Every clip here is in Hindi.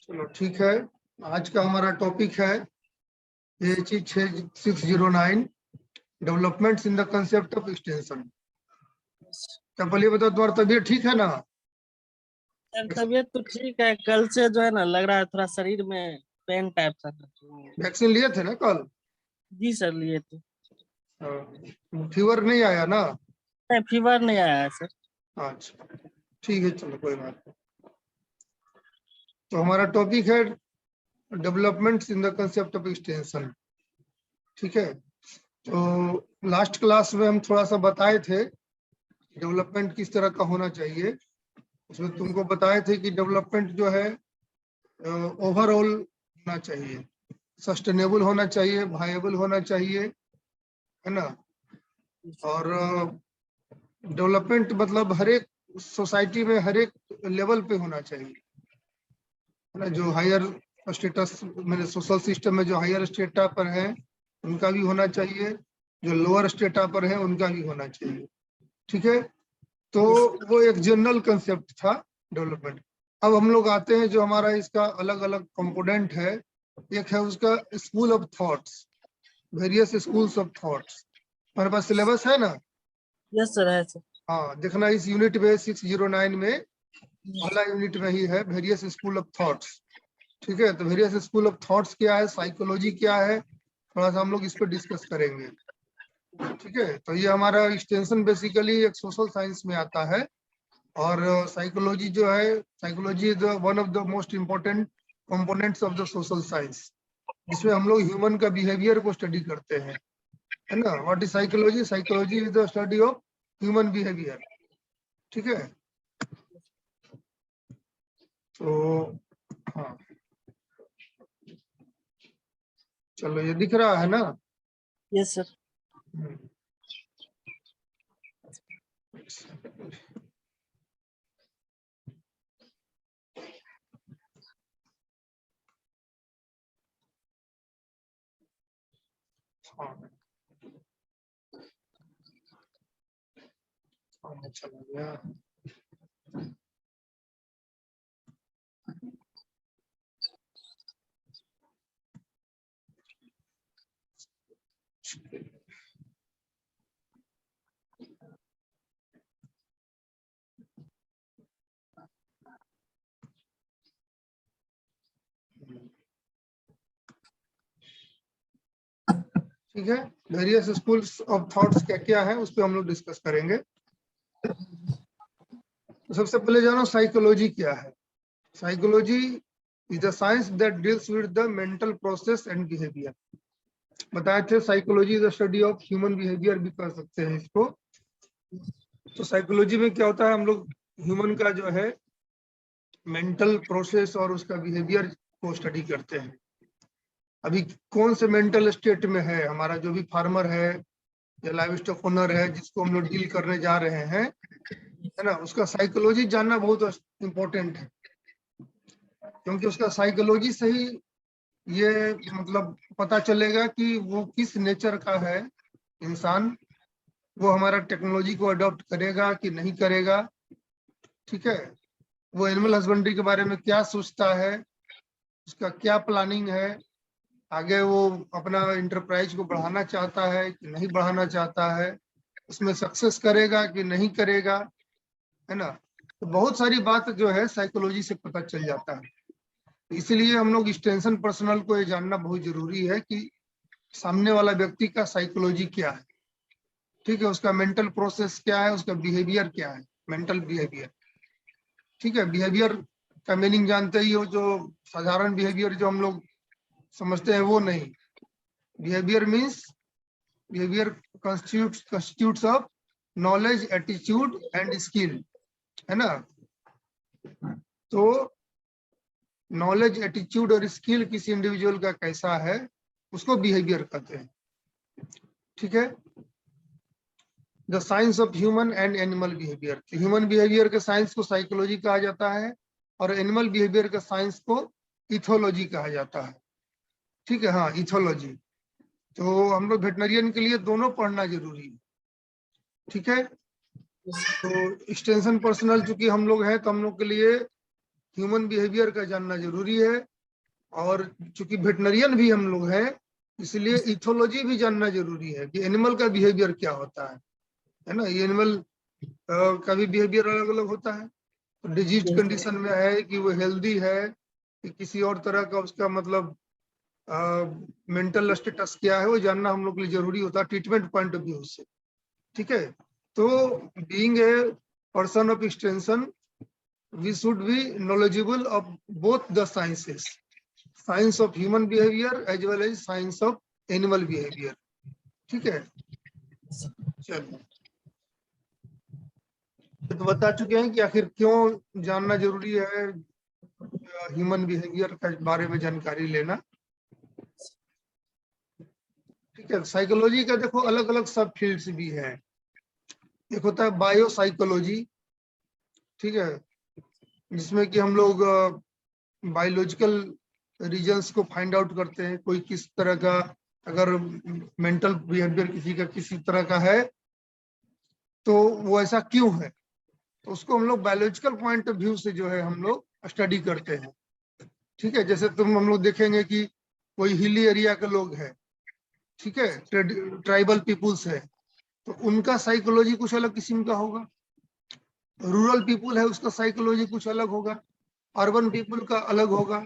चलो ठीक है। आज का हमारा टॉपिक है AHE 609 developments in the concept of extension. क्या पहले बताओ, तुम्हारा तबीयत ठीक है ना? सर तबीयत तो ठीक है, कल से जो है ना लग रहा है थोड़ा शरीर में पेन टाइप सा। वैक्सीन लिए थे ना कल? जी सर लिए थे। फीवर नहीं आया ना? नहीं, फीवर नहीं आया है सर। अच्छा ठीक है, चलो कोई बात नहीं। तो हमारा टॉपिक है developments in the concept of extension. ठीक है, तो लास्ट क्लास में हम थोड़ा सा बताए थे डेवलपमेंट किस तरह का होना चाहिए। उसमें तुमको बताए थे कि डेवलपमेंट जो है ओवरऑल होना चाहिए, सस्टेनेबल होना चाहिए, वायबल होना चाहिए, है ना। और डेवलपमेंट मतलब हर एक सोसाइटी में हर एक लेवल पे होना चाहिए, है ना। जो हायर स्टेटस मैंने सोशल सिस्टम में जो हायर स्टेटा पर है उनका भी होना चाहिए, जो लोअर स्टेटा पर है उनका भी होना चाहिए। ठीक है, तो वो एक जनरल कंसेप्ट था डेवलपमेंट। अब हम लोग आते हैं जो हमारा इसका अलग अलग कंपोनेंट है। एक है उसका school of thoughts, various schools of thoughts. हमारे पास सिलेबस है ना? यस सर है सर। हाँ, देखना इस यूनिट में 609 में पहला यूनिट में ही है वेरियस स्कूल ऑफ थॉट्स। ठीक है, तो वेरियस स्कूल ऑफ थॉट्स क्या है, साइकोलॉजी क्या है, थोड़ा सा हम लोग इस पर डिस्कस करेंगे। ठीक है, तो ये हमारा एक्सटेंशन बेसिकली एक सोशल साइंस में आता है। और साइकोलॉजी जो है, psychology is one of the most important components of the social science, जिसमें हम लोग ह्यूमन का बिहेवियर को स्टडी करते हैं, है ना। What is psychology? Psychology is the study of human behaviour. ठीक है, तो हाँ चलो, ये दिख रहा है ना? Yes sir. चला गया। ठीक है, वेरियस स्कूल्स ऑफ थॉट्स क्या क्या है उस पर हम लोग डिस्कस करेंगे। तो सबसे पहले जानो साइकोलॉजी क्या है। Psychology is the science that deals with the mental process and behaviour. बताए थे psychology is the study of human behaviour भी कर सकते हैं इसको। तो साइकोलॉजी में क्या होता है, हम लोग ह्यूमन का जो है मेंटल प्रोसेस और उसका बिहेवियर को स्टडी करते हैं। अभी कौन से मेंटल स्टेट में है हमारा जो भी फार्मर है या लाइव स्टॉक ओनर है जिसको हम लोग डील करने जा रहे हैं, है ना, उसका साइकोलॉजी जानना बहुत इम्पोर्टेंट है। क्योंकि उसका साइकोलॉजी से ही ये मतलब पता चलेगा कि वो किस नेचर का है इंसान, वो हमारा टेक्नोलॉजी को अडॉप्ट करेगा कि नहीं करेगा। ठीक है, वो एनिमल हस्बेंड्री के बारे में क्या सोचता है, उसका क्या प्लानिंग है, आगे वो अपना इंटरप्राइज को बढ़ाना चाहता है कि नहीं बढ़ाना चाहता है, उसमें सक्सेस करेगा कि नहीं करेगा, है ना। तो बहुत सारी बात जो है साइकोलॉजी से पता चल जाता है। इसलिए हम लोग एक्सटेंशन पर्सनल को ये जानना बहुत जरूरी है कि सामने वाला व्यक्ति का साइकोलॉजी क्या है। ठीक है, उसका मेंटल प्रोसेस क्या है, उसका बिहेवियर क्या है, मेंटल बिहेवियर। ठीक है, बिहेवियर का मीनिंग जानते ही हो, जो साधारण बिहेवियर जो हम लोग समझते हैं वो नहीं। Behaviour means behaviour constitutes of knowledge, attitude and skill, है ना। तो नॉलेज, एटीट्यूड और स्किल किसी इंडिविजुअल का कैसा है उसको बिहेवियर कहते हैं। ठीक है, the science of human and animal behaviour. Human behaviour के साइंस को साइकोलॉजी कहा जाता है और एनिमल बिहेवियर के साइंस को इथोलॉजी कहा जाता है। ठीक है, हाँ इथोलॉजी। तो हम लोग वेटनरियन के लिए दोनों पढ़ना जरूरी है। ठीक है, तो एक्सटेंशन पर्सनल चूंकि हम लोग हैं तो हम लोग के लिए ह्यूमन बिहेवियर का जानना जरूरी है, और चूंकि वेटनरियन भी हम लोग हैं, इसलिए इथोलॉजी भी जानना जरूरी है कि एनिमल का बिहेवियर क्या होता है ना। ये एनिमल का भी बिहेवियर अलग अलग होता है, तो डिजीज कंडीशन में है कि वो हेल्दी है कि किसी और तरह का उसका मतलब मेंटल स्टेटस क्या है, वो जानना हम लोग के लिए जरूरी होता है ट्रीटमेंट पॉइंट ऑफ व्यू से। ठीक है, तो being a person of extension, we should be knowledgeable of both the sciences, science of human behaviour as well as science of animal behaviour. ठीक है, चलिए, तो बता चुके हैं कि आखिर क्यों जानना जरूरी है ह्यूमन बिहेवियर के बारे में जानकारी लेना। ठीक है, साइकोलॉजी का देखो अलग अलग सब फील्ड्स भी हैं। एक होता है बायो साइकोलॉजी, ठीक है, जिसमें कि हम लोग बायोलॉजिकल रीजंस को फाइंड आउट करते हैं, कोई किस तरह का अगर मेंटल बिहेवियर किसी का किसी तरह का है तो वो ऐसा क्यों है, तो उसको हम लोग बायोलॉजिकल पॉइंट ऑफ व्यू से जो है हम लोग स्टडी करते हैं। ठीक है, जैसे हम लोग देखेंगे कि कोई हिली एरिया के लोग हैं, ठीक है, ट्राइबल पीपुल्स है, तो उनका साइकोलॉजी कुछ अलग किस्म का होगा। रूरल पीपुल है, उसका साइकोलॉजी कुछ अलग होगा। अर्बन पीपुल का अलग होगा,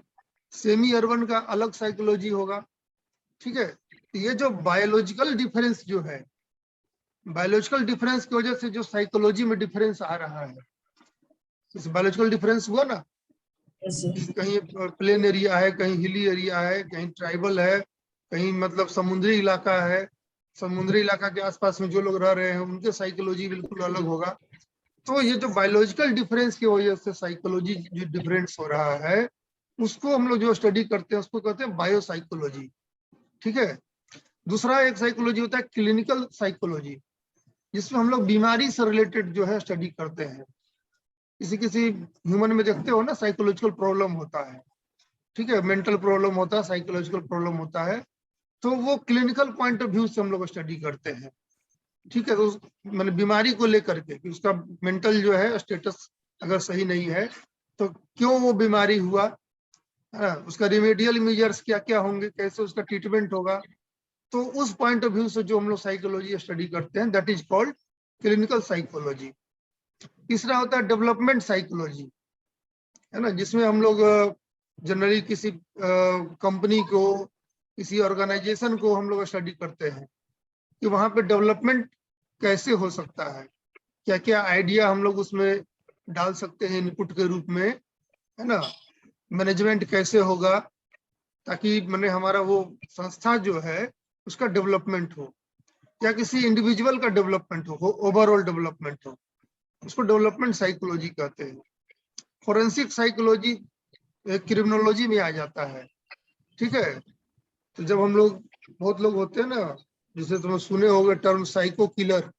सेमी अर्बन का अलग साइकोलॉजी होगा। ठीक है, तो ये जो बायोलॉजिकल डिफरेंस जो है, बायोलॉजिकल डिफरेंस की वजह से जो साइकोलॉजी में डिफरेंस आ रहा है, इस बायोलॉजिकल डिफरेंस हुआ ना, कहीं प्लेन एरिया है, कहीं हिली एरिया है, कहीं ट्राइबल है, कहीं मतलब समुद्री इलाका है, समुद्री इलाका के आसपास में जो लोग रह रहे हैं उनके साइकोलॉजी बिल्कुल अलग होगा। तो ये जो बायोलॉजिकल डिफरेंस की वजह से साइकोलॉजी जो डिफरेंस हो रहा है, उसको हम लोग जो स्टडी करते हैं उसको कहते हैं बायो साइकोलॉजी। ठीक है, दूसरा एक साइकोलॉजी होता है क्लिनिकल साइकोलॉजी, जिसमें हम लोग बीमारी से रिलेटेड जो है स्टडी करते हैं। किसी किसी ह्यूमन में देखते हो ना साइकोलॉजिकल प्रॉब्लम होता है, ठीक है, मेंटल प्रॉब्लम होता है, साइकोलॉजिकल प्रॉब्लम होता है, तो वो क्लिनिकल पॉइंट ऑफ व्यू से हम लोग स्टडी करते हैं। ठीक है, तो मैंने बीमारी को लेकर के कि उसका मेंटल जो है स्टेटस अगर सही नहीं है तो क्यों वो बीमारी हुआ, है ना, उसका रिमेडियल मेजर्स क्या क्या होंगे, कैसे उसका ट्रीटमेंट होगा। तो उस पॉइंट ऑफ व्यू से जो हम लोग साइकोलॉजी स्टडी करते हैं, that is called clinical psychology. तीसरा होता है डेवलपमेंट साइकोलॉजी, है ना, जिसमें हम लोग जनरली किसी कंपनी को, किसी ऑर्गेनाइजेशन को हम लोग स्टडी करते हैं कि वहां पे डेवलपमेंट कैसे हो सकता है, क्या क्या आइडिया हम लोग उसमें डाल सकते हैं इनपुट के रूप में, है ना, मैनेजमेंट कैसे होगा ताकि मैंने हमारा वो संस्था जो है उसका डेवलपमेंट हो, या किसी इंडिविजुअल का डेवलपमेंट हो, ओवरऑल डेवलपमेंट हो, उसको डेवलपमेंट साइकोलॉजी कहते हैं। फोरेंसिक साइकोलॉजी क्रिमिनोलॉजी में आ जाता है। ठीक है, तो जब हम लोग, बहुत लोग होते हैं ना, जैसे तुम सुने होंगे टर्म साइको किलर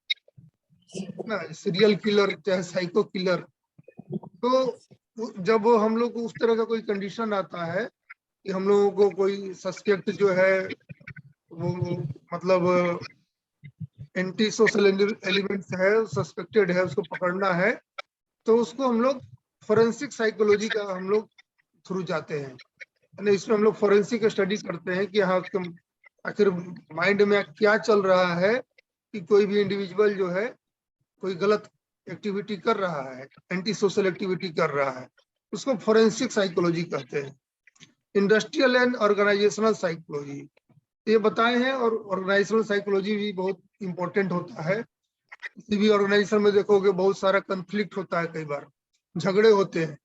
ना, सीरियल किलर चाहे साइको किलर, तो जब हम लोग को उस तरह का कोई कंडीशन आता है कि हम लोगों को कोई सस्पेक्ट जो है वो मतलब एंटी सोशल एलिमेंट्स है, सस्पेक्टेड है, उसको पकड़ना है, तो उसको हम लोग फोरेंसिक साइकोलॉजी का हम लोग थ्रू जाते हैं, इसमें हम लोग फोरेंसिक स्टडी करते हैं कि हाँ आखिर माइंड में क्या चल रहा है कि कोई भी इंडिविजुअल जो है कोई गलत एक्टिविटी कर रहा है, एंटी सोशल एक्टिविटी कर रहा है, उसको फोरेंसिक साइकोलॉजी कहते हैं। इंडस्ट्रियल एंड ऑर्गेनाइजेशनल साइकोलॉजी ये बताए हैं, और ऑर्गेनाइजेशनल साइकोलॉजी भी बहुत इंपॉर्टेंट होता है। किसी भी ऑर्गेनाइजेशन में देखोगे बहुत सारा कंफ्लिक्ट होता है, कई बार झगड़े होते हैं,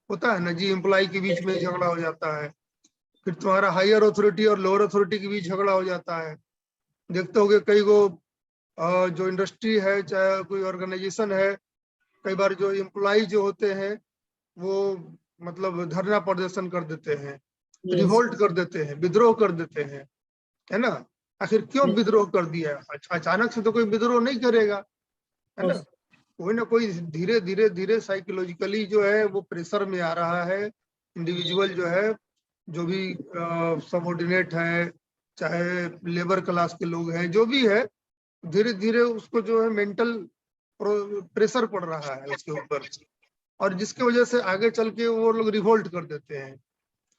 होता है ना जी, एम्प्लॉय के बीच में झगड़ा हो जाता है, फिर तुम्हारा हायर अथॉरिटी और लोअर अथॉरिटी के बीच झगड़ा हो जाता है। देखते होगे कई गो जो इंडस्ट्री है चाहे कोई ऑर्गेनाइजेशन है, कई बार जो एम्प्लॉय जो होते हैं वो मतलब धरना प्रदर्शन कर देते हैं, रिवोल्ट कर देते हैं, विद्रोह कर देते हैं, है ना। आखिर क्यों विद्रोह कर दिया, अचानक से तो कोई विद्रोह नहीं करेगा, है ना, कोई ना कोई धीरे धीरे धीरे साइकोलॉजिकली जो है वो प्रेशर में आ रहा है। इंडिविजुअल जो है, जो भी सबऑर्डिनेट है, चाहे लेबर क्लास के लोग हैं, जो भी है, धीरे धीरे उसको जो है मेंटल प्रेशर पड़ रहा है उसके ऊपर, और जिसकी वजह से आगे चल के वो लोग रिवोल्ट कर देते हैं।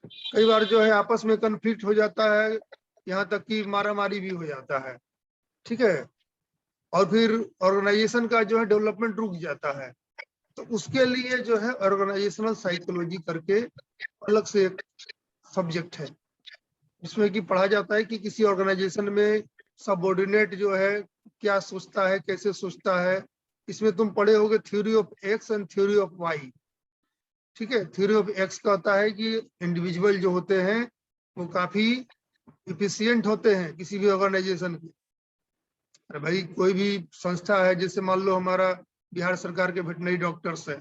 कई बार जो है आपस में कन्फ्लिक्ट हो जाता है, यहाँ तक कि मारामारी भी हो जाता है, ठीक है, और फिर ऑर्गेनाइजेशन का जो है डेवलपमेंट रुक जाता है। तो उसके लिए जो है ऑर्गेनाइजेशनल साइकोलॉजी करके अलग से एक सब्जेक्ट है, जिसमें कि पढ़ा जाता है कि किसी ऑर्गेनाइजेशन में सबऑर्डिनेट जो है क्या सोचता है, कैसे सोचता है। इसमें तुम पढ़े होगे theory of X and theory of Y, ठीक है। थ्योरी ऑफ एक्स कहता है कि इंडिविजुअल जो होते हैं वो काफी इफिशियंट होते हैं किसी भी ऑर्गेनाइजेशन के। अरे भाई कोई भी संस्था है, जैसे मान लो हमारा बिहार सरकार के वेटनरी डॉक्टर्स है,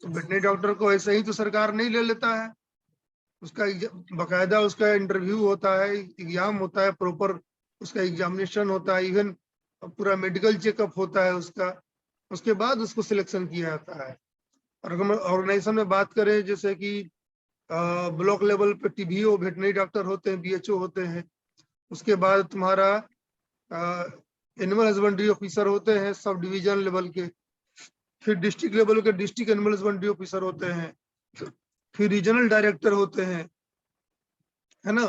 तो वेटनरी डॉक्टर को ऐसे ही तो सरकार नहीं ले लेता है, उसका बकायदा उसका इंटरव्यू होता है, एग्जाम होता है, प्रॉपर उसका एग्जामिनेशन होता है, इवन पूरा मेडिकल चेकअप होता है उसका, उसके बाद उसको सिलेक्शन किया जाता है। और अगर ऑर्गेनाइजेशन में बात करें, जैसे कि ब्लॉक लेवल पे टीबीओ वेटनरी डॉक्टर होते हैं, बीएचओ होते हैं, उसके बाद तुम्हारा एनिमल हस्बेंड्री ऑफिसर होते हैं सब डिवीजन लेवल के, फिर डिस्ट्रिक्ट लेवल के डिस्ट्रिक्ट एनिमल हस्बेंड्री ऑफिसर होते हैं, फिर रीजनल डायरेक्टर होते हैं, है ना,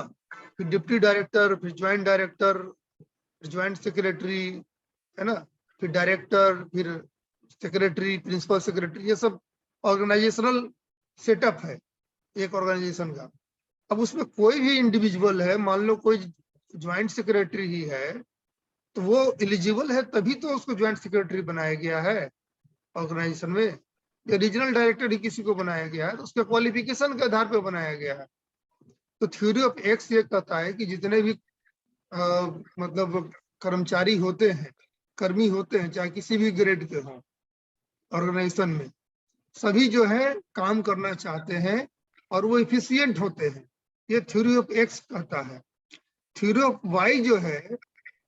फिर डिप्टी डायरेक्टर, फिर ज्वाइंट डायरेक्टर, ज्वाइंट सेक्रेटरी, है ना, फिर डायरेक्टर, फिर सेक्रेटरी, प्रिंसिपल सेक्रेटरी, ये सब ऑर्गेनाइजेशनल सेटअप है एक ऑर्गेनाइजेशन का। अब उसमें कोई भी इंडिविजुअल है, मान लो कोई ज्वाइंट सेक्रेटरी ही है, तो वो एलिजिबल है तभी तो उसको ज्वाइंट सेक्रेटरी बनाया गया है ऑर्गेनाइजेशन में, या रीजनल डायरेक्टर ही किसी को बनाया गया है तो उसके क्वालिफिकेशन के आधार पर बनाया गया है। तो थ्योरी ऑफ एक्स ये कहता है कि जितने भी मतलब कर्मचारी होते हैं, कर्मी होते हैं, चाहे किसी भी ग्रेड के हों ऑर्गेनाइजेशन में, सभी जो है काम करना चाहते हैं और वो इफिशियंट होते हैं, ये थ्योरी ऑफ एक्स कहता है। थ्योरी ऑफ वाई जो है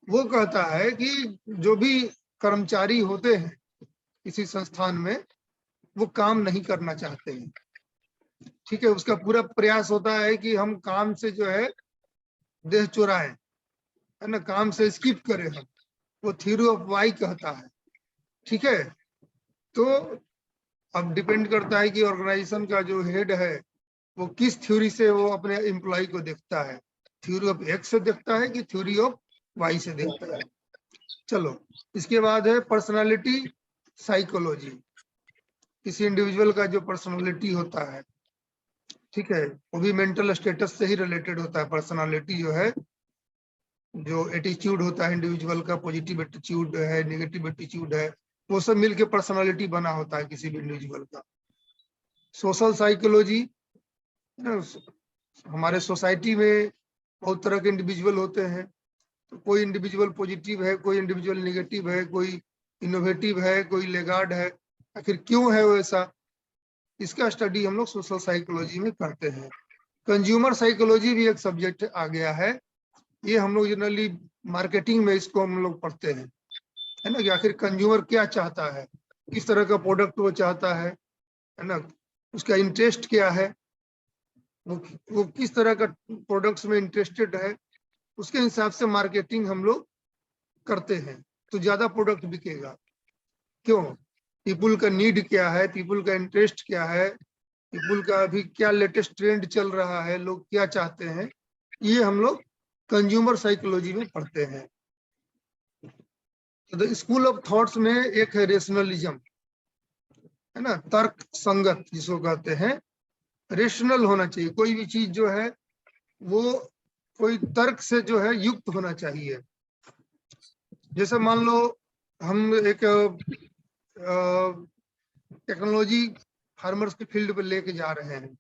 वो कहता है कि जो भी कर्मचारी होते हैं किसी संस्थान में, वो काम नहीं करना चाहते हैं, ठीक है, उसका पूरा प्रयास होता है कि हम काम से जो है देह चुराएं, है ना, काम से स्किप करें हम, वो थ्योरी ऑफ वाई कहता है, ठीक है। तो अब डिपेंड करता है कि ऑर्गेनाइजेशन का जो हेड है वो किस थ्योरी से वो अपने एम्प्लॉय को देखता है, थ्योरी ऑफ एक्स से देखता है कि थ्योरी ऑफ वाई से देखता है। चलो, इसके बाद है पर्सनालिटी साइकोलॉजी, किसी इंडिविजुअल का जो पर्सनालिटी होता है, ठीक है, वो भी मेंटल स्टेटस से ही रिलेटेड होता है। पर्सनालिटी जो है, जो एटीट्यूड होता है इंडिविजुअल का, पॉजिटिव एटीट्यूड है, नेगेटिव एटीट्यूड है, वो सब मिलके पर्सनालिटी बना होता है किसी भी इंडिविजुअल का। सोशल साइकोलॉजी, हमारे सोसाइटी में बहुत तरह के इंडिविजुअल होते हैं, तो कोई इंडिविजुअल पॉजिटिव है, कोई इंडिविजुअल नेगेटिव है, कोई इनोवेटिव है, कोई लेगार्ड है, आखिर क्यों है वैसा, इसका स्टडी हम लोग सोशल साइकोलॉजी में करते हैं। कंज्यूमर साइकोलॉजी भी एक सब्जेक्ट आ गया है, ये हम लोग जनरली मार्केटिंग में इसको हम लोग पढ़ते हैं, है ना, कि आखिर कंज्यूमर क्या चाहता है, किस तरह का प्रोडक्ट वो चाहता है ना, उसका इंटरेस्ट क्या है, वो किस तरह का प्रोडक्ट्स में इंटरेस्टेड है, उसके हिसाब से मार्केटिंग हम लोग करते हैं, तो ज्यादा प्रोडक्ट बिकेगा। क्यों? पीपुल का नीड क्या है, पीपुल का इंटरेस्ट क्या है, पीपुल का अभी क्या लेटेस्ट ट्रेंड चल रहा है, लोग क्या चाहते हैं, ये हम लोग कंज्यूमर साइकोलॉजी में पढ़ते हैं। तो स्कूल ऑफ थॉट्स में एक है रेशनलिज्म, है ना, तर्क संगत जिसको कहते हैं, रेशनल होना चाहिए, कोई भी चीज जो है वो कोई तर्क से जो है युक्त होना चाहिए। जैसे मान लो हम एक टेक्नोलॉजी फार्मर्स के फील्ड पे लेके जा रहे हैं,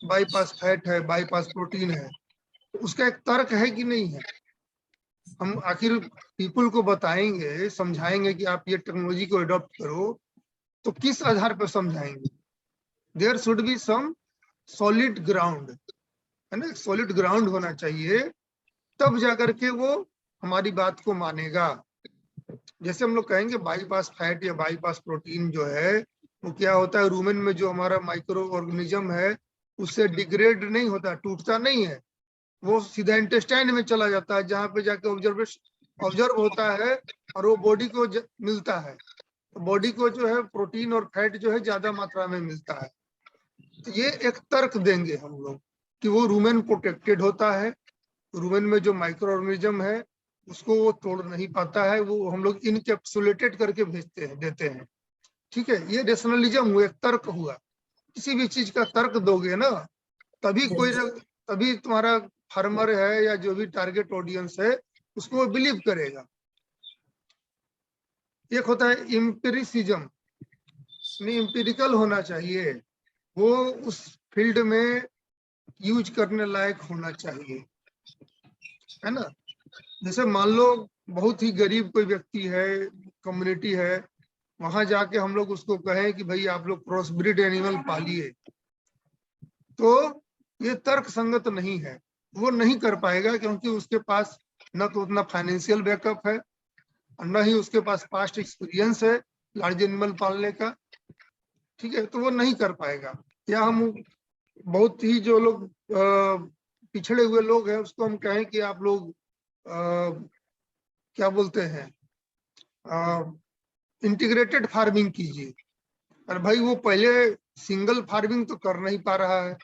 बाईपास फैट है, बाईपास प्रोटीन है, तो उसका एक तर्क है कि नहीं है, हम आखिर पीपल को बताएंगे, समझाएंगे कि आप ये टेक्नोलॉजी को अडॉप्ट करो, तो किस आधार पर समझाएंगे, there should be some solid ground, है ना, सॉलिड ग्राउंड होना चाहिए, तब जाकर के वो हमारी बात को मानेगा। जैसे हम लोग कहेंगे बाईपास फैट या बाईपास प्रोटीन जो है वो क्या होता है, रूमेन में जो हमारा माइक्रो ऑर्गेनिज्म है उससे डिग्रेड नहीं होता, टूटता नहीं है, वो सीधा इंटेस्टाइन में चला जाता है, जहाँ पे जाके ऑब्जर्व होता है और वो बॉडी को मिलता है, बॉडी को जो है प्रोटीन और फैट जो है ज्यादा मात्रा में मिलता है। तो ये एक तर्क देंगे हम लोग कि वो रूमेन प्रोटेक्टेड होता है, रूमेन में जो माइक्रो ऑर्गेनिज्म है उसको वो तोड़ नहीं पाता है, वो हम लोग इनकैप्सुलेटेड करके भेजते हैं, देते हैं। ठीक है, ये रेशनलिज्म हुआ, एक तर्क हुआ। किसी भी चीज का तर्क दोगे ना, तभी कोई, तभी तुम्हारा फार्मर है या जो भी टारगेट ऑडियंस है उसको वो बिलीव करेगा। एक होता है इम्पेरिसिज्म, इम्पेरिकल होना चाहिए, वो उस फील्ड में यूज करने लायक होना चाहिए, है ना। जैसे मान लो बहुत ही गरीब कोई व्यक्ति है, कम्युनिटी है, वहां जाके हम लोग उसको कहें कि भाई आप लोग क्रॉस ब्रीड एनिमल पालिए, तो ये तर्क संगत नहीं है, वो नहीं कर पाएगा, क्योंकि उसके पास न तो उतना फाइनेंशियल बैकअप है और न ही उसके पास पास्ट एक्सपीरियंस है लार्ज एनिमल पालने का। ठीक है, तो वो नहीं कर पाएगा। या हम बहुत ही जो लोग पिछड़े हुए लोग हैं उसको हम कहें कि आप लोग क्या बोलते हैं, इंटीग्रेटेड फार्मिंग कीजिए, और भाई वो पहले सिंगल फार्मिंग तो कर नहीं पा रहा है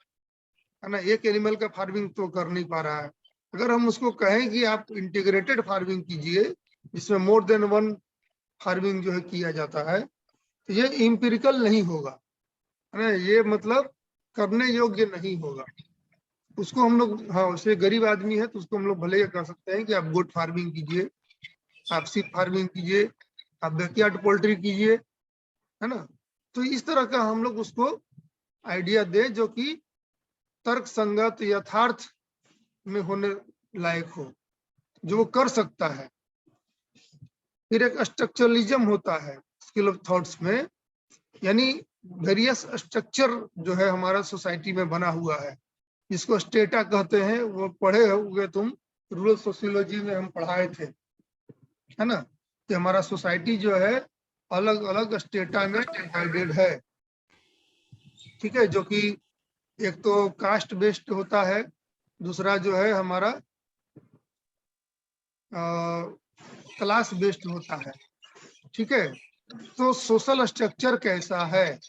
ना, एक एनिमल का फार्मिंग तो कर नहीं पा रहा है। अगर हम उसको कहें कि आप इंटीग्रेटेड फार्मिंग कीजिए जिसमें मोर देन वन फार्मिंग जो है किया जाता है, तो ये इम्पिरिकल नहीं होगा, है ना, ये मतलब करने योग्य नहीं होगा। उसको हम लोग, हाँ उसे गरीब आदमी है तो उसको हम लोग भले ये कर सकते हैं कि आप गोट फार्मिंग कीजिए, आप सीप फार्मिंग कीजिए, आप बैकयार्ड पोल्ट्री कीजिए, है ना। तो इस तरह का हम लोग उसको आइडिया दे जो कि तर्क संगत यथार्थ में होने लायक हो, जो वो कर सकता है। फिर एक स्ट्रक्चरलिज्म होता है स्किल ऑफ थॉट्स में, यानी वेरियस स्ट्रक्चर जो है हमारा सोसाइटी में बना हुआ है, जिसको स्टेटा कहते हैं, वो पढ़े होगे तुम, रूरल सोशियोलॉजी में हम पढ़ाए थे, है ना, कि हमारा सोसाइटी जो है अलग अलग स्टेटा में डिवाइडेड है। ठीक है, जो कि एक तो कास्ट बेस्ड होता है, दूसरा जो है हमारा क्लास बेस्ड होता है। ठीक है, तो सोशल स्ट्रक्चर कैसा है,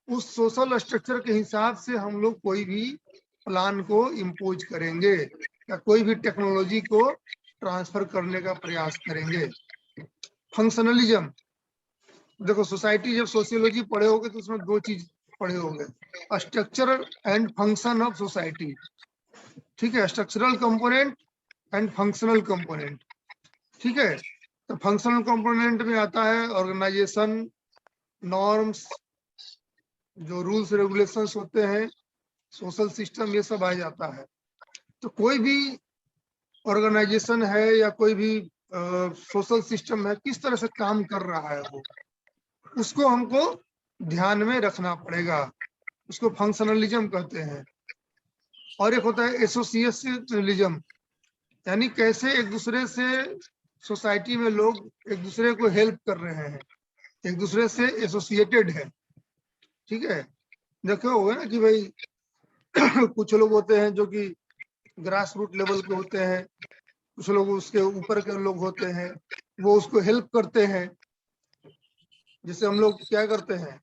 उस सोशल स्ट्रक्चर के हिसाब से हम लोग कोई भी प्लान को इम्पोज करेंगे या कोई भी टेक्नोलॉजी को ट्रांसफर करने का प्रयास करेंगे। फंक्शनलिज्म, देखो सोसाइटी जब सोशियोलॉजी पढ़े होगे तो उसमें दो चीज पढ़े होंगे, structure and function of society. ठीक है, structural component and functional component. ठीक है, तो फंक्शनल कंपोनेंट में आता है ऑर्गेनाइजेशन, नॉर्म्स, जो रूल्स रेगुलेशंस होते हैं, सोशल सिस्टम, ये सब आ जाता है। तो कोई भी ऑर्गेनाइजेशन है या कोई भी सोशल सिस्टम है, किस तरह से काम कर रहा है वो, उसको हमको ध्यान में रखना पड़ेगा, उसको फंक्शनलिज्म कहते हैं। और एक होता है एसोसिएशनलिज्म, यानी कैसे एक दूसरे से सोसाइटी में लोग एक दूसरे को हेल्प कर रहे हैं, एक दूसरे से एसोसिएटेड है। ठीक है, देखो होगा ना कि भाई कुछ लोग होते हैं जो कि ग्रास रूट लेवल के होते हैं, कुछ लोग उसके ऊपर के लोग होते हैं, वो उसको हेल्प करते हैं। जैसे हम लोग क्या करते हैं,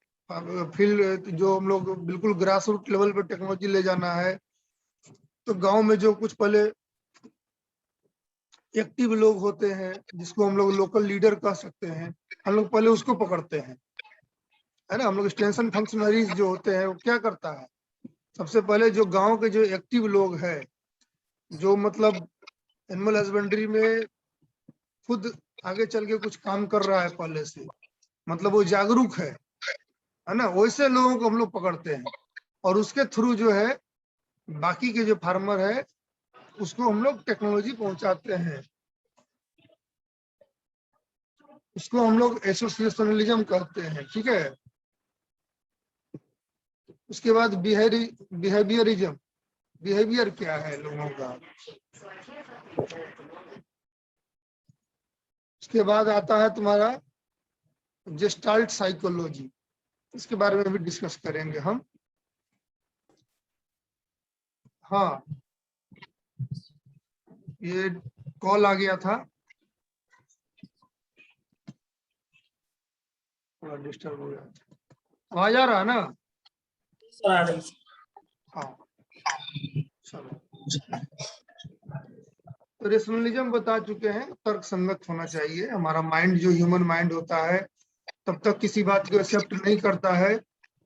फील्ड जो हम लोग बिल्कुल ग्रास रूट लेवल पे टेक्नोलॉजी ले जाना है, तो गांव में जो कुछ पहले एक्टिव लोग होते हैं, जिसको हम लोग लोकल लीडर कह सकते हैं, हम लोग पहले उसको पकड़ते हैं, है ना। हम लोग एक्सटेंशन फंक्शनरीज जो होते हैं वो क्या करता है, सबसे पहले जो गांव के जो एक्टिव लोग हैं, जो मतलब एनिमल हस्बेंड्री में खुद आगे चल के कुछ काम कर रहा है पहले से, मतलब वो जागरूक है ना, वैसे लोगों को हम लोग पकड़ते हैं, और उसके थ्रू जो है बाकी के जो फार्मर है उसको हम लोग टेक्नोलॉजी पहुंचाते हैं। उसको हम लोग एसोसिएशनलिज्म कहते हैं। ठीक है, उसके बाद बिहेवियरिज्म, बिहेवियर क्या है लोगों का। उसके बाद आता है तुम्हारा जेस्टाल्ट साइकोलॉजी, इसके बारे में भी डिस्कस करेंगे हम। हाँ, ये कॉल आ गया था। थोड़ा डिस्टर्ब हो गया। आवाज आ रहा है ना? सर आ रही हाँ, चलो। तो रेशनलिज्म बता चुके हैं, तर्क संगत होना चाहिए। हमारा माइंड जो ह्यूमन माइंड होता है तब तक किसी बात को एक्सेप्ट नहीं करता है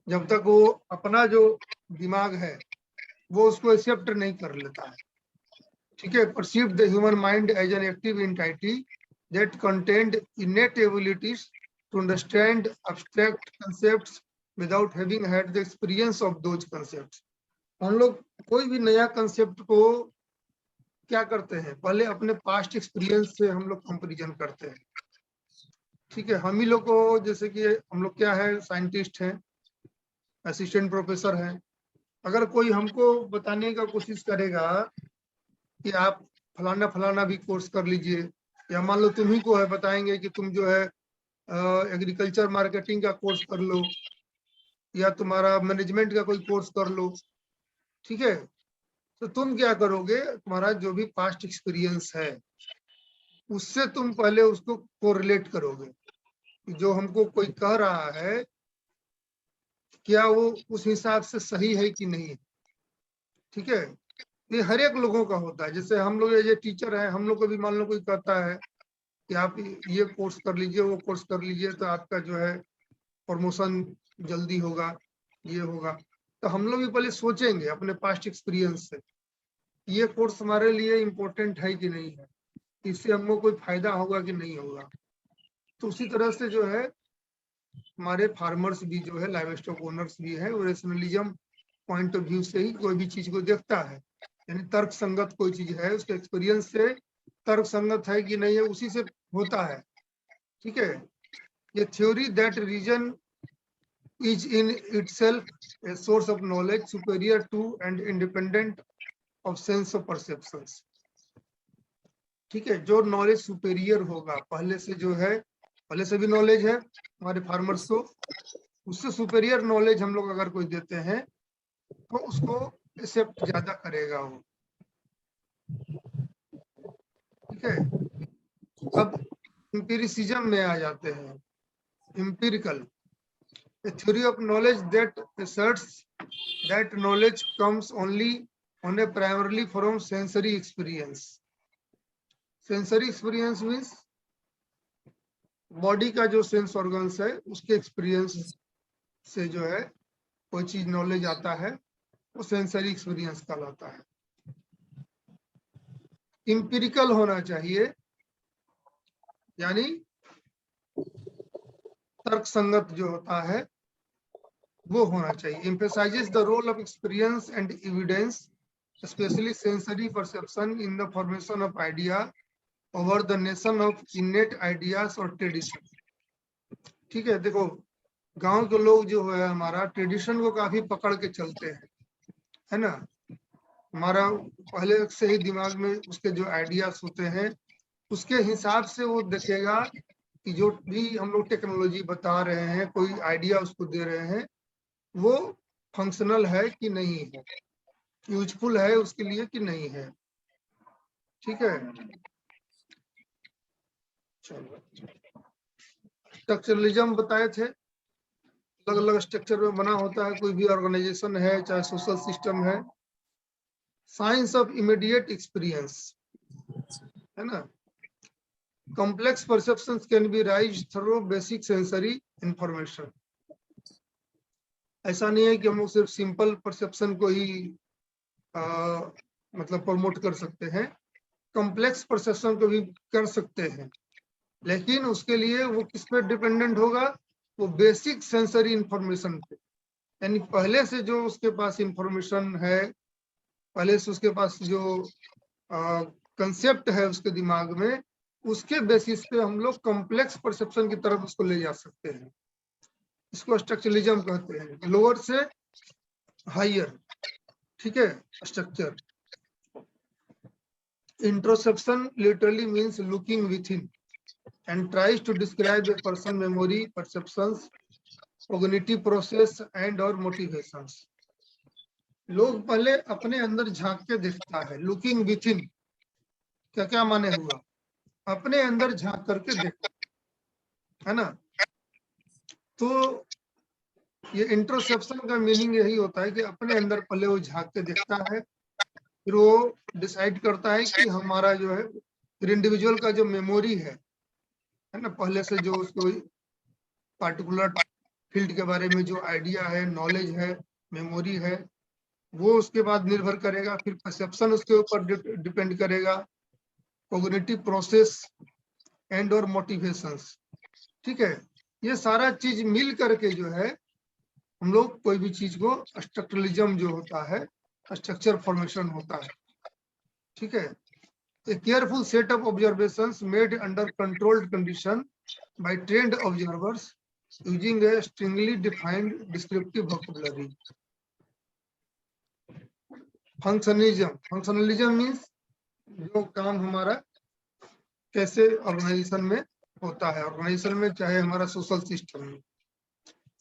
जब तक वो अपना जो दिमाग है वो उसको एक्सेप्ट नहीं कर लेता है। ठीक है, perceive the human mind as an active entity that contained innate abilities to understand abstract concepts without having had the experience of those concepts. हम लोग कोई भी नया कंसेप्ट को क्या करते हैं, पहले अपने पास्ट एक्सपीरियंस से हम लोग कंपेरिजन करते हैं। ठीक है, हम ही लोग को, जैसे कि हम लोग क्या है, साइंटिस्ट हैं, असिस्टेंट प्रोफेसर हैं, अगर कोई हमको बताने का कोशिश करेगा कि आप फलाना फलाना भी कोर्स कर लीजिए, या मान लो तुम ही को है बताएंगे कि तुम जो है एग्रीकल्चर मार्केटिंग का कोर्स कर लो या तुम्हारा मैनेजमेंट का कोई कोर्स कर लो, ठीक है, तो तुम क्या करोगे, तुम्हारा जो भी पास्ट एक्सपीरियंस है उससे तुम पहले उसको कोरिलेट करोगे कि जो हमको कोई कह रहा है क्या वो उस हिसाब से सही है कि नहीं है। ठीक है, ये हर एक लोगों का होता है। जैसे हम लोग ये टीचर हैं, हम लोग को भी मान लो कोई कहता है कि आप ये कोर्स कर लीजिए, वो कोर्स कर लीजिए, तो आपका जो है प्रमोशन जल्दी होगा, ये होगा। तो हम लोग भी पहले सोचेंगे अपने पास्ट एक्सपीरियंस से ये कोर्स हमारे लिए इम्पोर्टेंट है कि नहीं है, इससे हमको कोई फायदा होगा कि नहीं होगा। तो उसी तरह से जो है हमारे फार्मर्स भी जो है, लाइव स्टॉक ओनर्स भी है, वो रेशनलिज्म पॉइंट ऑफ व्यू से ही कोई भी चीज को देखता है। यानी तर्क संगत कोई चीज है, उसके एक्सपीरियंस से तर्क संगत है कि नहीं है, उसी से होता है। ठीक है, ये theory that reason is in itself a source of knowledge superior to and independent of sense of perceptions. ठीक है, जो नॉलेज सुपेरियर होगा, पहले से जो है, पहले से भी नॉलेज है हमारे फार्मर्स को, उससे सुपेरियर नॉलेज हम लोग अगर कोई देते हैं तो उसको एक्सेप्ट ज्यादा करेगा वो। ठीक है, अब एम्पिरिसिज्म में आ जाते हैं। Empirical, a theory of knowledge that asserts that knowledge comes only on a primarily from sensory experience. Sensory experience means body का जो सेंस ऑर्गन्स है उसके एक्सपीरियंस से जो है कोई चीज नॉलेज आता है, वो सेंसरी एक्सपीरियंस कहलाता है। इंपिरिकल होना चाहिए, यानी तर्क संगत जो होता है वो होना चाहिए। emphasizes the role of experience and evidence, especially sensory perception in the formation of idea over the nation of innate ideas or tradition। ठीक है, देखो गांव के लोग जो है हमारा ट्रेडिशन को काफी पकड़ के चलते हैं, है ना। हमारा पहले से ही दिमाग में उसके जो आइडियाज होते हैं उसके हिसाब से वो देखेगा कि जो भी हम लोग टेक्नोलॉजी बता रहे हैं, कोई आइडिया उसको दे रहे हैं, वो फंक्शनल है कि नहीं है, यूजफुल है उसके लिए कि नहीं है। ठीक है, चलो स्ट्रक्चरलिज्म बताए थे, अलग अलग स्ट्रक्चर में बना होता है कोई भी ऑर्गेनाइजेशन है, चाहे सोशल सिस्टम है। साइंस ऑफ इमीडिएट एक्सपीरियंस, है ना। Complex perceptions can be rise through basic sensory information. ऐसा नहीं है कि हम लोग सिर्फ सिंपल परसेप्शन को ही मतलब प्रमोट कर सकते हैं, कॉम्प्लेक्स परसेप्शन को भी कर सकते हैं, लेकिन उसके लिए वो किस पे डिपेंडेंट होगा, वो बेसिक सेंसरी इंफॉर्मेशन पे। यानी पहले से जो उसके पास इंफॉर्मेशन है, पहले से उसके पास जो कंसेप्ट है उसके दिमाग में, उसके बेसिस पे हम लोग कॉम्प्लेक्स परसेप्शन की तरफ उसको ले जा सकते हैं। इसको स्ट्रक्चरलिज्म कहते हैं, लोअर से हायर। ठीक है, structure. Introspection literally means looking within and tries to describe a person memory, perceptions, cognitive process and or motivations। लोग पहले अपने अंदर झांक के देखता है। लुकिंग विथ इन क्या क्या माने हुआ, अपने अंदर झांक करके देखता है ना। तो ये इंट्रोसेप्शन का मीनिंग यही होता है कि अपने अंदर पहले वो झांक के देखता है, फिर वो डिसाइड करता है कि हमारा जो है, फिर इंडिविजुअल का जो मेमोरी है ना, पहले से जो उसको पार्टिकुलर फील्ड के बारे में जो आइडिया है, नॉलेज है, मेमोरी है, वो उसके बाद निर्भर करेगा। फिर परसेप्शन उसके ऊपर डिपेंड करेगा, कोग्निटिव प्रोसेस एंड और मोटिवेशंस। ठीक है, ये सारा चीज मिल करके जो है हम लोग कोई भी चीज को स्ट्रक्चरलिज्म जो होता है, स्ट्रक्चर फॉर्मेशन होता है। ठीक है, a careful set of observations made under controlled condition by trained observers using a strictly defined descriptive vocabulary. Functionalism means जो काम हमारा कैसे ऑर्गेनाइजेशन में होता है, ऑर्गेनाइजेशन में चाहे हमारा सोशल सिस्टम में।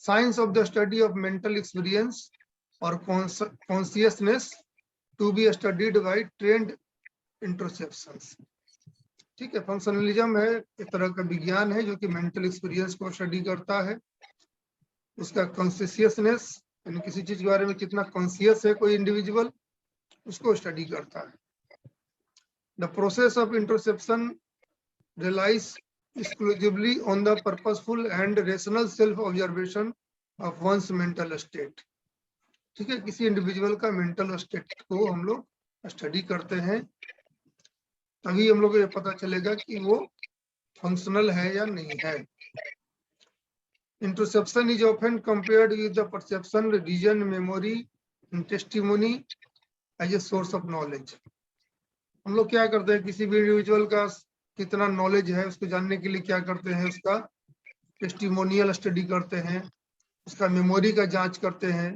Science of the study of mental experience और consciousness to be studied by trained introspections. ठीक है, फंक्शनलिज्म है एक तरह का विज्ञान है जो कि मेंटल एक्सपीरियंस को स्टडी करता है, उसका कॉन्शियसनेस यानी किसी चीज के बारे में कितना कॉन्शियस है कोई इंडिविजुअल, उसको स्टडी करता है। The process of introspection relies exclusively on the purposeful and rational self observation of one's mental state. ठीक है, किसी इंडिविजुअल का मेंटल स्टेट को हम लोग स्टडी करते हैं, तभी हम लोग को ये पता चलेगा कि वो फंक्शनल है या नहीं है। Introspection is often compared with the perception, reason, memory and testimony as a source of knowledge. हम लोग क्या करते हैं, किसी भी इंडिविजुअल का कितना नॉलेज है उसको जानने के लिए क्या करते हैं, उसका टेस्टिमोनियल स्टडी करते हैं, उसका मेमोरी का जांच करते हैं,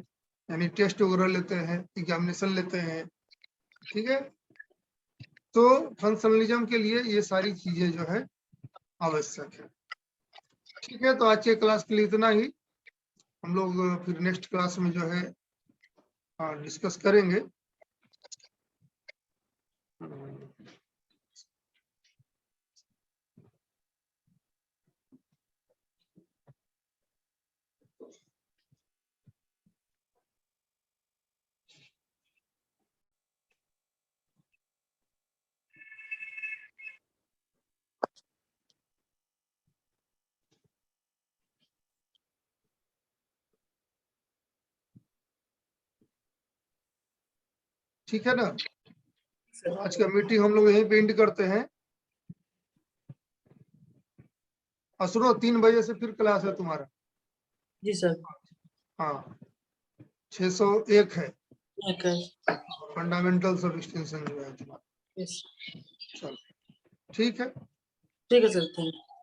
यानी टेस्ट वगैरह लेते हैं, एग्जामिनेशन लेते हैं। ठीक है, तो फंक्शनलिज्म के लिए ये सारी चीजें जो है आवश्यक है। ठीक है, तो आज के क्लास के लिए इतना ही। हम लोग फिर नेक्स्ट क्लास में जो है डिस्कस करेंगे। ठीक है ना, तो आज का मीटिंग हम लोग यहीं पे एंड करते हैं। असरो 3 बजे से फिर क्लास है तुम्हारा। जी सर। हाँ, 601 है ओके। फंडामेंटल्स ऑफ एक्सटेंशन जो है तुम्हारा। यस। चलो ठीक है। ठीक है सर, थैंक यू।